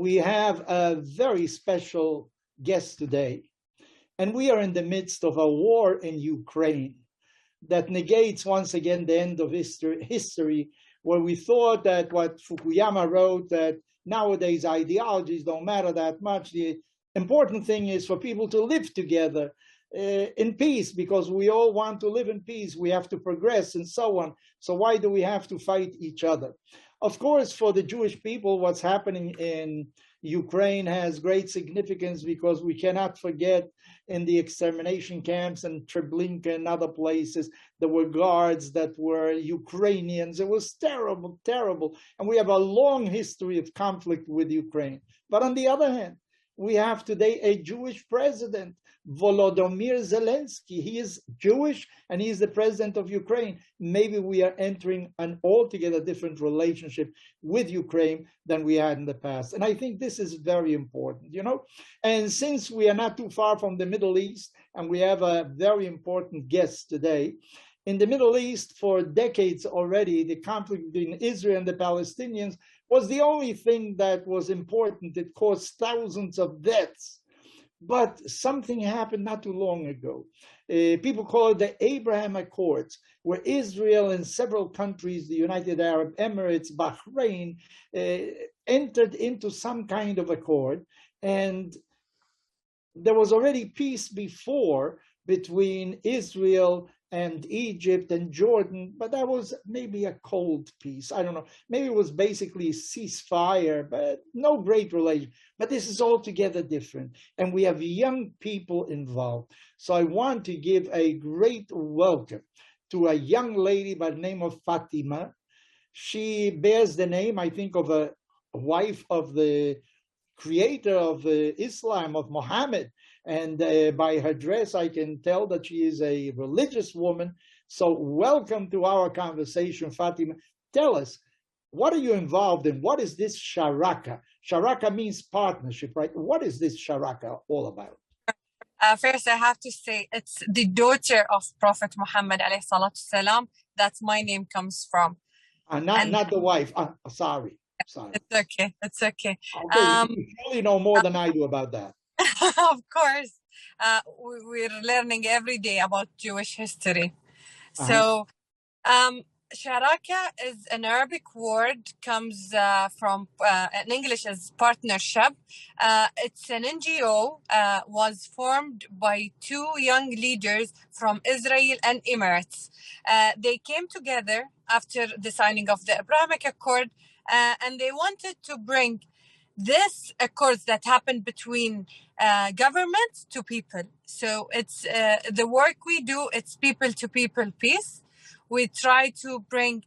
we have a very special guest today. And we are in the midst of a war in Ukraine that negates once again the end of history, where we thought that what Fukuyama wrote, that nowadays ideologies don't matter that much. The important thing is for people to live together in peace, because we all want to live in peace. We have to progress and so on. So why do we have to fight each other? Of course, for the Jewish people, what's happening in Ukraine has great significance, because we cannot forget in the extermination camps in Treblinka and other places, there were guards that were Ukrainians. It was terrible, terrible. And we have a long history of conflict with Ukraine. But on the other hand, we have today a Jewish president, Volodymyr Zelensky. He is Jewish and he is the president of Ukraine. Maybe we are entering an altogether different relationship with Ukraine than we had in the past. And I think this is very important, you know. And since we are not too far from the Middle East, and we have a very important guest today, in the Middle East for decades already, the conflict between Israel and the Palestinians was the only thing that was important. It caused thousands of deaths. But something happened not too long ago. People call it the Abraham Accords, where Israel and several countries, the United Arab Emirates, Bahrein, entered into some kind of accord. And there was already peace before between Israel and Egypt and Jordan, but that was maybe a cold peace. I don't know. Maybe it was basically ceasefire, but no great relation. But this is altogether different. And we have young people involved. So I want to give a great welcome to a young lady by the name of Fatima. She bears the name, I think, of a wife of the creator of Islam, of Muhammad. And by her dress, I can tell that she is a religious woman. So welcome to our conversation, Fatima. Tell us, what are you involved in? What is this Sharaka? Sharaka means partnership, right? What is this Sharaka all about? First, I have to say it's the daughter of Prophet Muhammad alayhi salatu salam. That's my name comes from. Not the wife. Sorry. It's okay. It's okay. Okay, you surely know more than I do about that. Of course, we're learning every day about Jewish history. So, Sharaka is an Arabic word, comes from, in English as partnership. It's an NGO, was formed by two young leaders from Israel and Emirates. They came together after the signing of the Abrahamic Accord, and they wanted to bring this accords that happened between government to people. So it's the work we do, it's people to people peace. We try to bring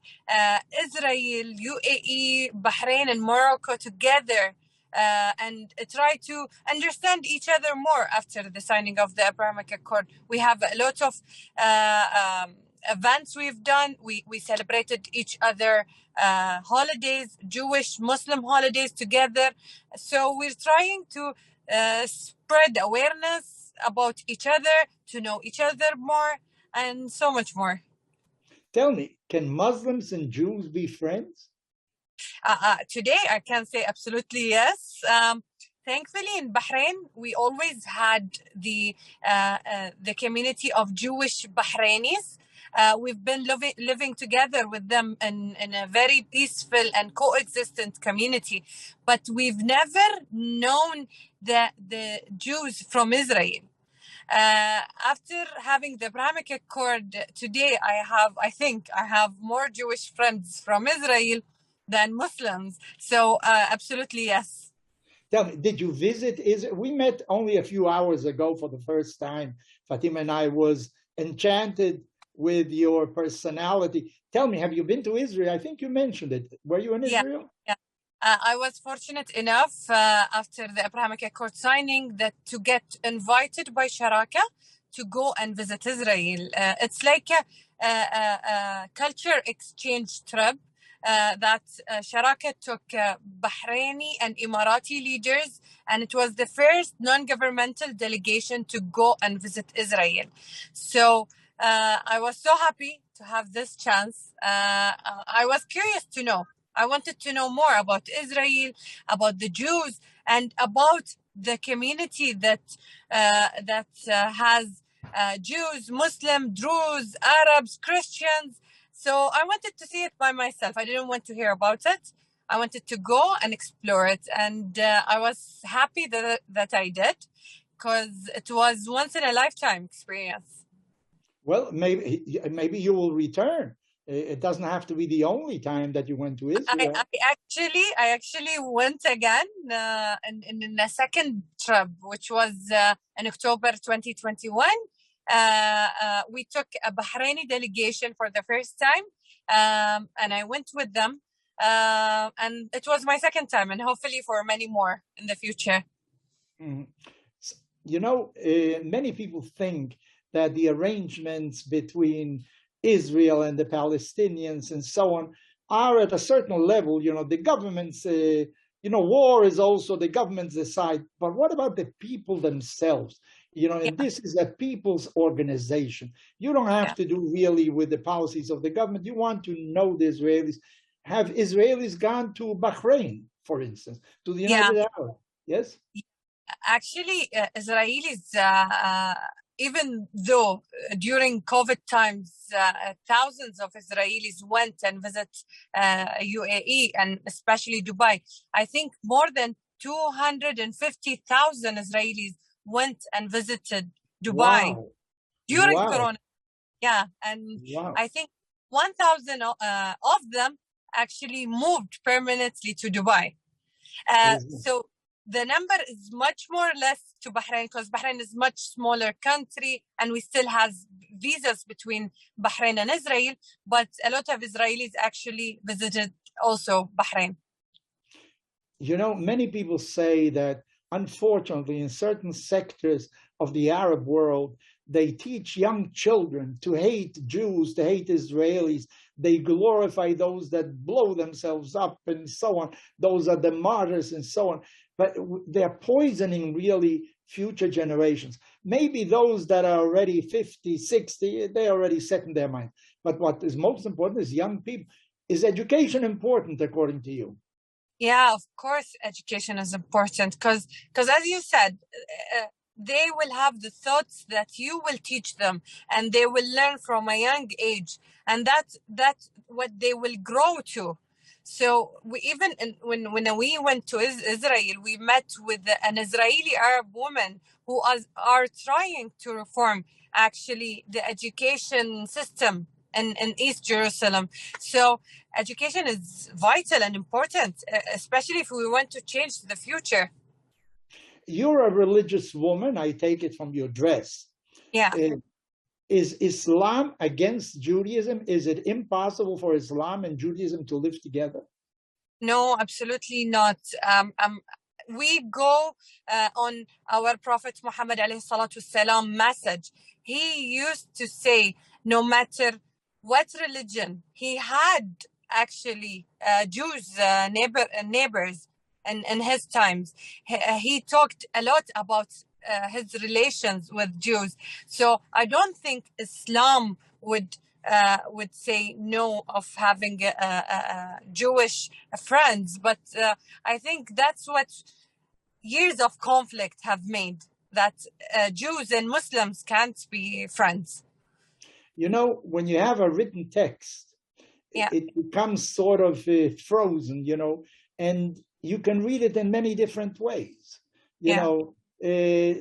Israel, UAE, Bahrain, and Morocco together and try to understand each other more after the signing of the Abrahamic Accord. We have a lot of events we've done. We celebrated each other holidays, Jewish, Muslim holidays together. So we're trying to spread awareness about each other, to know each other more, and so much more. Tell me, can Muslims and Jews be friends? Today, I can say absolutely yes. Thankfully, in Bahrain, we always had the community of Jewish Bahrainis. We've been living together with them in a very peaceful and coexistent community. But we've never known the Jews from Israel. After having the Abrahamic Accord today, I think I have more Jewish friends from Israel than Muslims. So absolutely, yes. Tell me, did you visit Israel? We met only a few hours ago for the first time. Fatima and I was enchanted with your personality. Tell me, have you been to Israel? I think you mentioned it. Were you in Israel? Yeah. I was fortunate enough after the Abrahamic Accord signing that to get invited by Sharaka to go and visit Israel. It's like a culture exchange trip that Sharaka took Bahraini and Emirati leaders, and it was the first non-governmental delegation to go and visit Israel. So I was so happy to have this chance. I was curious to know. I wanted to know more about Israel, about the Jews, and about the community that has Jews, Muslim, Druze, Arabs, Christians. So I wanted to see it by myself. I didn't want to hear about it. I wanted to go and explore it, and I was happy that I did, because it was once in a lifetime experience. Well, maybe you will return. It doesn't have to be the only time that you went to Israel. I actually went again in a second trip, which was in October 2021. We took a Bahraini delegation for the first time, and I went with them. And it was my second time, and hopefully for many more in the future. You know, many people think that the arrangements between Israel and the Palestinians and so on are at a certain level. You know, the governments, war is also the governments decide. But what about the people themselves? You know, and this is a people's organization. You don't have to do really with the policies of the government. You want to know the Israelis. Have Israelis gone to Bahrain, for instance, to the United Arab? Yes? Actually, Israelis, even though during COVID times, thousands of Israelis went and visit UAE and especially Dubai. I think more than 250,000 Israelis went and visited Dubai during Corona. Yeah, and I think 1,000 of them actually moved permanently to Dubai. So the number is much more less to Bahrain, because Bahrain is a much smaller country and we still have visas between Bahrain and Israel, but a lot of Israelis actually visited also Bahrain. You know, many people say that unfortunately in certain sectors of the Arab world, they teach young children to hate Jews, to hate Israelis. They glorify those that blow themselves up and so on. Those are the martyrs and so on. But they're poisoning really future generations. Maybe those that are already 50, 60, they already set in their mind. But what is most important is young people. Is education important according to you? Yeah, of course, education is important because as you said, they will have the thoughts that you will teach them, and they will learn from a young age, and that's what they will grow to. So when we went to Israel, we met with an Israeli Arab woman who are trying to reform actually the education system in East Jerusalem. So education is vital and important, especially if we want to change the future. You're a religious woman, I take it from your dress. Yeah. Is Islam against Judaism? Is it impossible for Islam and Judaism to live together? No, absolutely not. We go on our Prophet Muhammad alayhi salatu wasalam message. He used to say, no matter what religion, he had actually Jews neighbors in his times. He talked a lot about his relations with Jews. So I don't think Islam would say no of having Jewish friends, but I think that's what years of conflict have made, that Jews and Muslims can't be friends. You know, when you have a written text, it becomes sort of frozen, you know, and you can read it in many different ways. You know,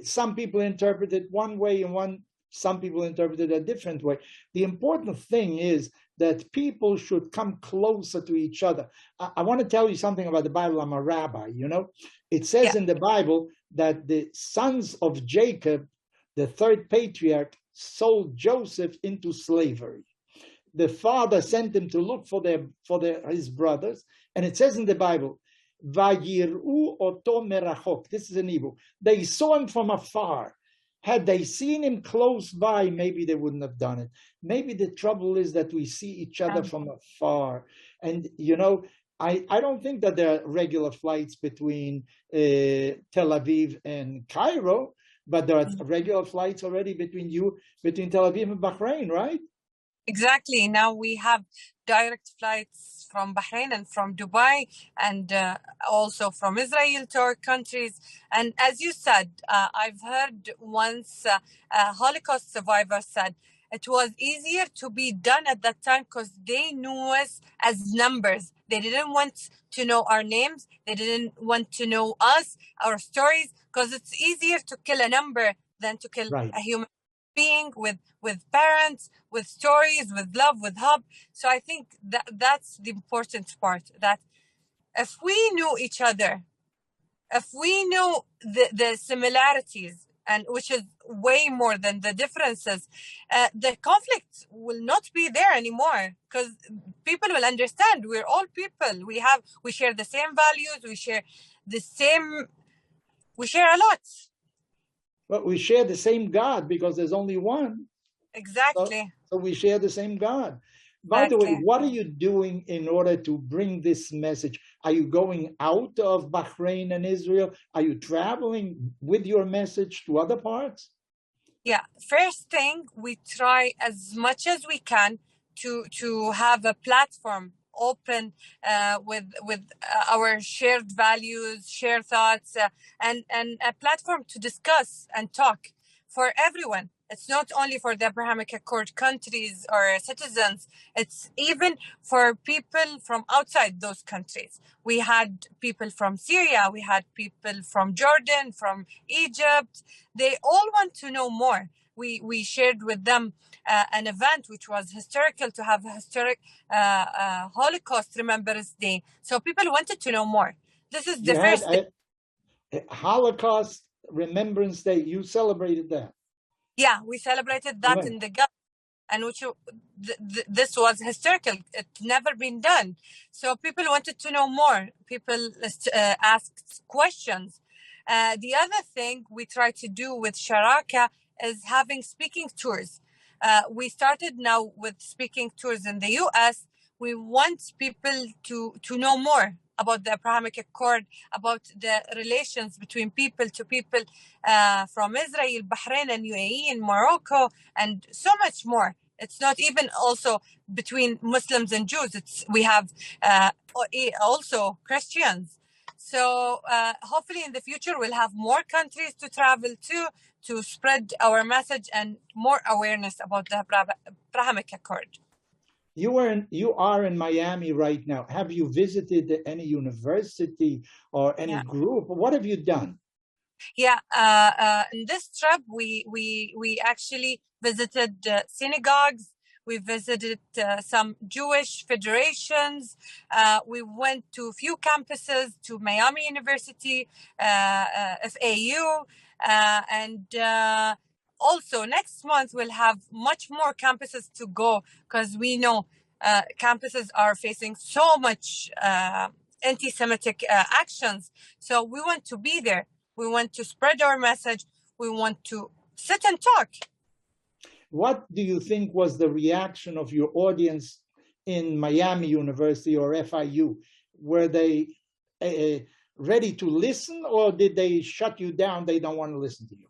some people interpret it one way and some people interpret it a different way. The important thing is that people should come closer to each other. I want to tell you something about the Bible. I'm a rabbi, you know. It says in the Bible that the sons of Jacob, the third patriarch, sold Joseph into slavery. The father sent him to look for his brothers, and it says in the Bible, "Vayiru oto merachok." This is in Hebrew. They saw him from afar. Had they seen him close by, maybe they wouldn't have done it. Maybe the trouble is that we see each other from afar. And, you know, I don't think that there are regular flights between Tel Aviv and Cairo, but there are regular flights already between Tel Aviv and Bahrain, right? Exactly. Now we have direct flights from Bahrain and from Dubai, and also from Israel to our countries. And as you said, I've heard once a Holocaust survivor said it was easier to be done at that time because they knew us as numbers. They didn't want to know our names. They didn't want to know us, our stories, because it's easier to kill a number than to kill a human being with parents, with stories, with love, with hope. So I think that's the important part, that if we knew each other, if we knew the similarities, and which is way more than the differences, the conflict will not be there anymore, because people will understand we're all people. We share the same values, we share a lot. But we share the same God because there's only one. Exactly. So we share the same God. By the way, what are you doing in order to bring this message? Are you going out of Bahrain and Israel? Are you traveling with your message to other parts? Yeah. First thing, we try as much as we can to have a platform open with our shared values, shared thoughts, and a platform to discuss and talk for everyone. It's not only for the Abrahamic Accord countries or citizens, it's even for people from outside those countries. We had people from Syria, we had people from Jordan, from Egypt. They all want to know more. We shared with them an event which was historical, to have a historic Holocaust Remembrance Day. So people wanted to know more. This is the first thing. Holocaust Remembrance Day, you celebrated that? Yeah, we celebrated that in the Gulf, and which this was historical. It's never been done. So people wanted to know more. People asked questions. The other thing we try to do with Sharaka is having speaking tours. We started now with speaking tours in the US. We want people to know more about the Abrahamic Accord, about the relations between people to people from Israel, Bahrain, and UAE, and Morocco, and so much more. It's not even also between Muslims and Jews. We have also Christians. So hopefully in the future we'll have more countries to travel to spread our message and more awareness about the Abrahamic Accord. You are in Miami right now. Have you visited any university or any group? What have you done? Yeah, in this trip we actually visited synagogues. We visited some Jewish federations. We went to a few campuses, to Miami University, FAU, and also next month we'll have much more campuses to go, because we know campuses are facing so much anti-Semitic actions. So we want to be there. We want to spread our message. We want to sit and talk. What do you think was the reaction of your audience in Miami University or FIU? Were they ready to listen, or did they shut you down? They don't want to listen to you.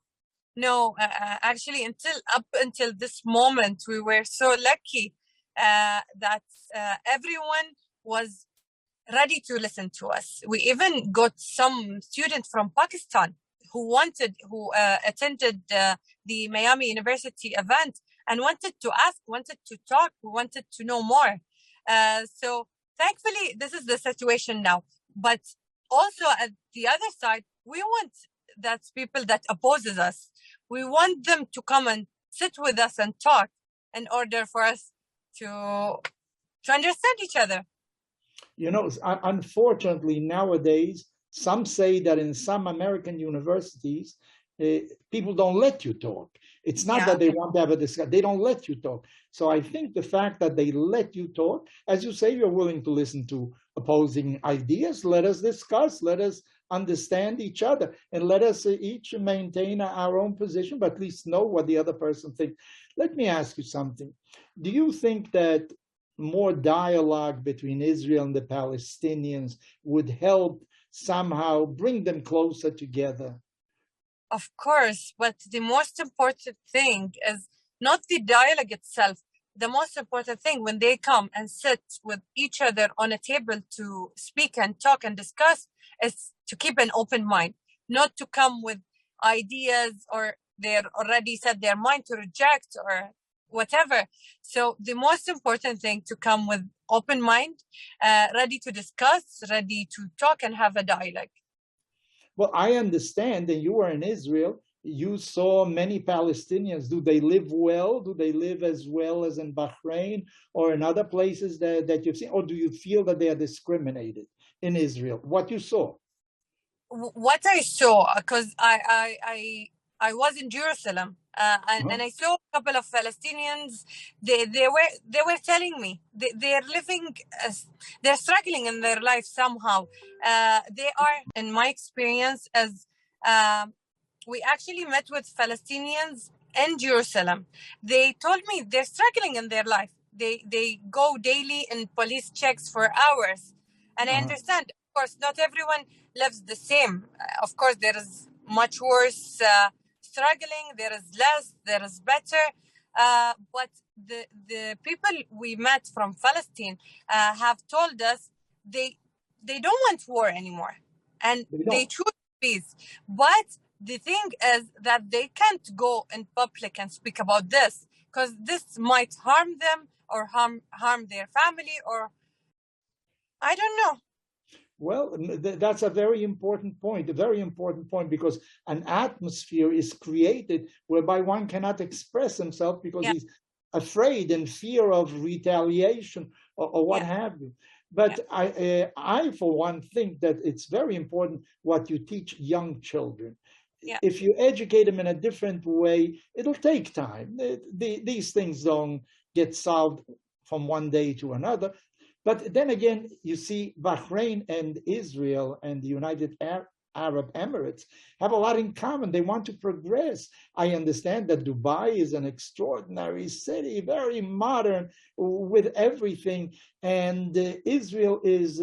No, actually, up until this moment, we were so lucky that everyone was ready to listen to us. We even got some students from Pakistan who attended the Miami University event and wanted to ask, wanted to talk, wanted to know more. So thankfully, this is the situation now. But also at the other side, we want that people that opposes us, we want them to come and sit with us and talk in order for us to understand each other. You know, unfortunately, nowadays, some say that in some American universities, people don't let you talk. It's not that they want to have a discussion. They don't let you talk. So I think the fact that they let you talk, as you say, you're willing to listen to opposing ideas. Let us discuss. Let us understand each other. And let us each maintain our own position, but at least know what the other person thinks. Let me ask you something. Do you think that more dialogue between Israel and the Palestinians would help somehow bring them closer together? Of course, but the most important thing is not the dialogue itself. the most important thing when they come and sit with each other on a table to speak and talk and discuss is to keep an open mind, not to come with ideas or they're already set their mind to reject or whatever. So the most important thing to come with open mind, ready to discuss, ready to talk and have a dialogue. Well, I understand that you were in Israel. You saw many Palestinians. Do they live well? Do they live as well as in Bahrain or in other places that you've seen? Or do you feel that they are discriminated in Israel? What you saw? What I saw, because I was in Jerusalem, and I saw a couple of Palestinians. They were telling me they're living, they're struggling in their life somehow. They are, in my experience, as we actually met with Palestinians in Jerusalem. They told me they're struggling in their life. They go daily in police checks for hours, and I understand. Of course, not everyone lives the same. Of course, there is much worse struggling. There is less. There is better. But the people we met from Palestine have told us they don't want war anymore, and they choose peace. But the thing is that they can't go in public and speak about this because this might harm them or harm their family, or I don't know. Well, that's a very important point, because an atmosphere is created whereby one cannot express himself because he's afraid and fear of retaliation or what have you. But I, for one, think that it's very important what you teach young children. If you educate them in a different way, it'll take time. These things don't get solved from one day to another. But then again, you see, Bahrain and Israel and the United Arab Emirates have a lot in common. They want to progress. I understand that Dubai is an extraordinary city, very modern with everything. And Israel is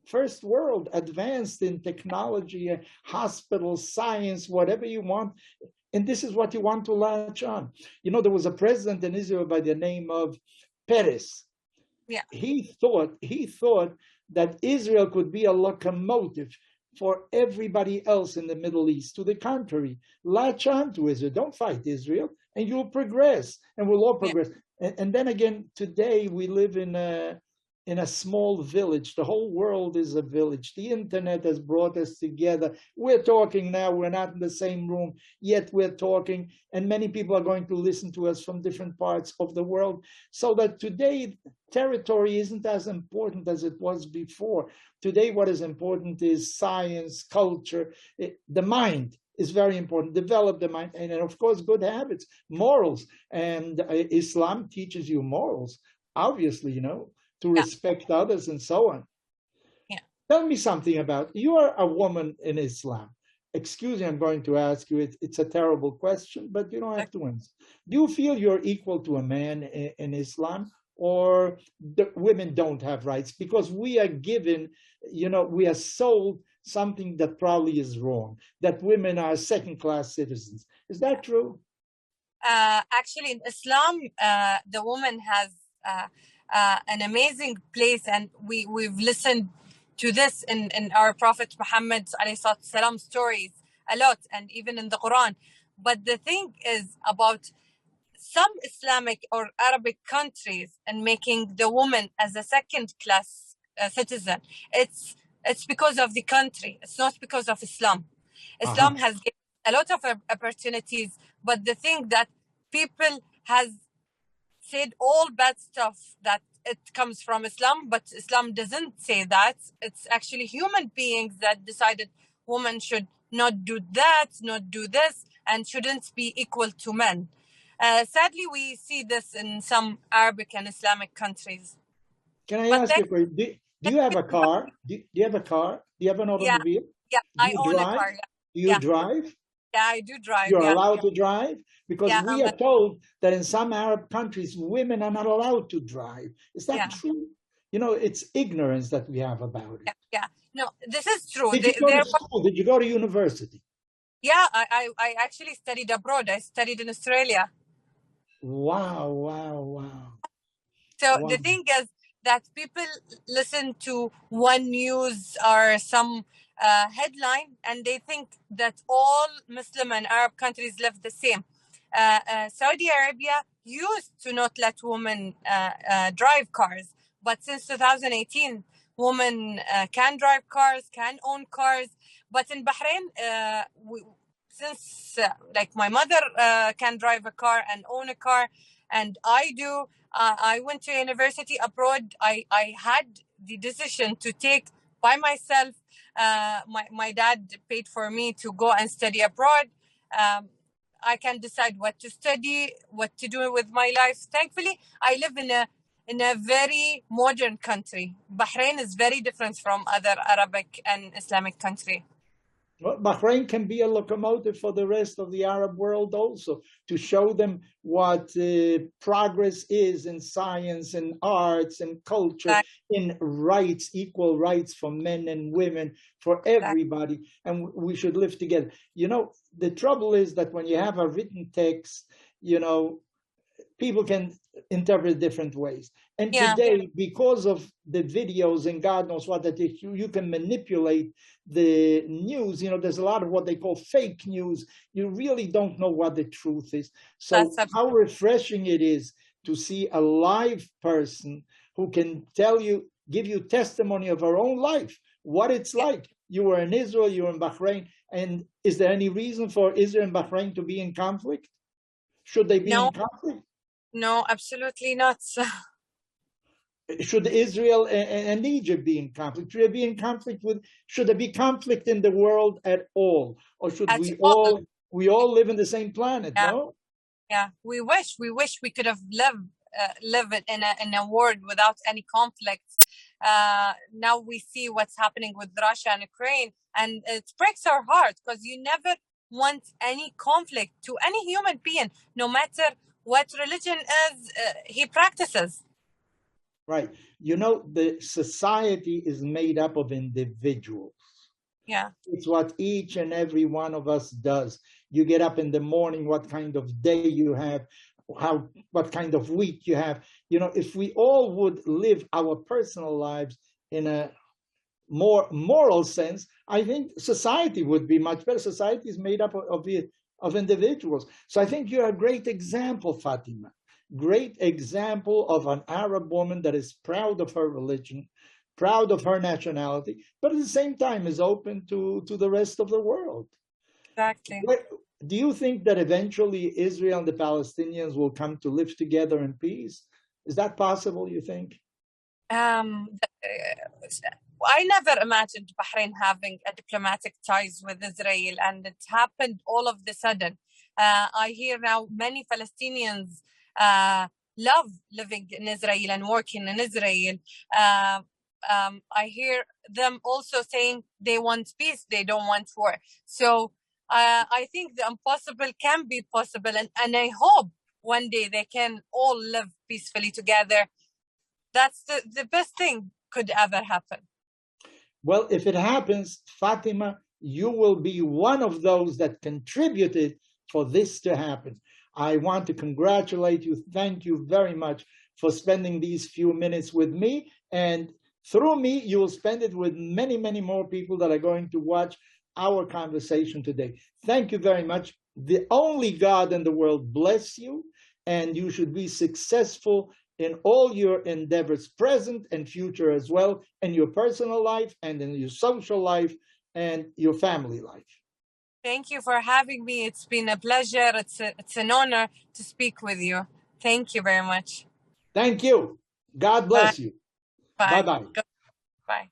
first world, advanced in technology, hospitals, science, whatever you want. And this is what you want to latch on. You know, there was a president in Israel by the name of Peres. He thought that Israel could be a locomotive for everybody else in the Middle East. To the contrary, latch on to Israel. Don't fight Israel, and you'll progress, and we'll all progress. And then again, today we live in a small village. The whole world is a village. The internet has brought us together. We're talking now. We're not in the same room, yet we're talking. And many people are going to listen to us from different parts of the world. So that today, territory isn't as important as it was before. Today, what is important is science, culture, the mind is very important. Develop the mind. And of course, good habits, morals. And Islam teaches you morals, obviously, you know, to respect others and so on. Tell me something about, you are a woman in Islam. Excuse me, I'm going to ask you, it's a terrible question, but you don't have to answer. Do you feel you're equal to a man in Islam, or the women don't have rights? Because we are given, you know, we are sold something that probably is wrong, that women are second-class citizens. Is that true? Actually, in Islam, the woman has an amazing place, and we've listened to this in our Prophet Muhammad ﷺ stories a lot, and even in the Quran. But the thing is about some Islamic or Arabic countries and making the woman as a second-class citizen. It's because of the country. It's not because of Islam. Islam has given a lot of opportunities, but the thing that people has said all bad stuff that it comes from Islam, but Islam doesn't say that. It's actually human beings that decided women should not do that, not do this, and shouldn't be equal to men. Sadly, we see this in some Arabic and Islamic countries. Can I ask you a question? Do you have a car? Do you have a car? Do you have an automobile? Yeah, I own a car. Do you drive? Yeah, I do drive. You're allowed to drive? Because we are told that in some Arab countries, women are not allowed to drive. Is that true? You know, it's ignorance that we have about it. Yeah. No, this is true. Did you go to school? Did you go to university? Yeah, I actually studied abroad. I studied in Australia. Wow. So Wow. the thing is that people listen to one news or some headline, and they think that all Muslim and Arab countries live the same. Saudi Arabia used to not let women drive cars, but since 2018, women can drive cars, can own cars. But in Bahrain, since like my mother can drive a car and own a car, and I do. I went to university abroad. I had the decision to take by myself. My dad paid for me to go and study abroad. I can decide what to study, what to do with my life. Thankfully, I live in a very modern country. Bahrain is very different from other Arabic and Islamic countries. Well, Bahrain can be a locomotive for the rest of the Arab world also, to show them what progress is in science and arts and culture, in rights, equal rights for men and women, for everybody, and we should live together. You know, the trouble is that when you have a written text, you know, people can interpret different ways. And today, because of the videos and God knows what, that you can manipulate the news. You know, there's a lot of what they call fake news. You really don't know what the truth is. So how refreshing it is to see a live person who can tell you, give you testimony of her own life, what it's like. You were in Israel, you were in Bahrain. And is there any reason for Israel and Bahrain to be in conflict? Should they be in conflict? No, absolutely not. Should Israel and Egypt be in conflict? Should there be in conflict with? Should there be conflict in the world at all, or should we all live in the same planet? No. Yeah, we wish we could have lived in a world without any conflict. Now we see what's happening with Russia and Ukraine, and it breaks our heart, because you never want any conflict to any human being, no matter what religion is he practices. Right. You know, the society is made up of individuals. Yeah. It's what each and every one of us does. You get up in the morning, what kind of day you have, what kind of week you have. You know, if we all would live our personal lives in a more moral sense, I think society would be much better. Society is made up of individuals. So I think you're a great example, Fatima. Great example of an Arab woman that is proud of her religion, proud of her nationality, but at the same time is open to the rest of the world. Exactly. Do you think that eventually Israel and the Palestinians will come to live together in peace? Is that possible, you think? I never imagined Bahrain having a diplomatic ties with Israel, and it happened all of the sudden. I hear now many Palestinians love living in Israel and working in Israel. I hear them also saying they want peace, they don't want war. So I think the impossible can be possible, and I hope one day they can all live peacefully together. That's the best thing could ever happen. Well, if it happens, Fatima, you will be one of those that contributed for this to happen. I want to congratulate you. Thank you very much for spending these few minutes with me. And through me, you will spend it with many, many more people that are going to watch our conversation today. Thank you very much. The only God in the world bless you, and you should be successful in all your endeavors, present and future as well, in your personal life and in your social life and your family life. Thank you for having me. It's been a pleasure. It's an honor to speak with you. Thank you very much. Thank you. God bless you. Bye. Bye-bye. Bye.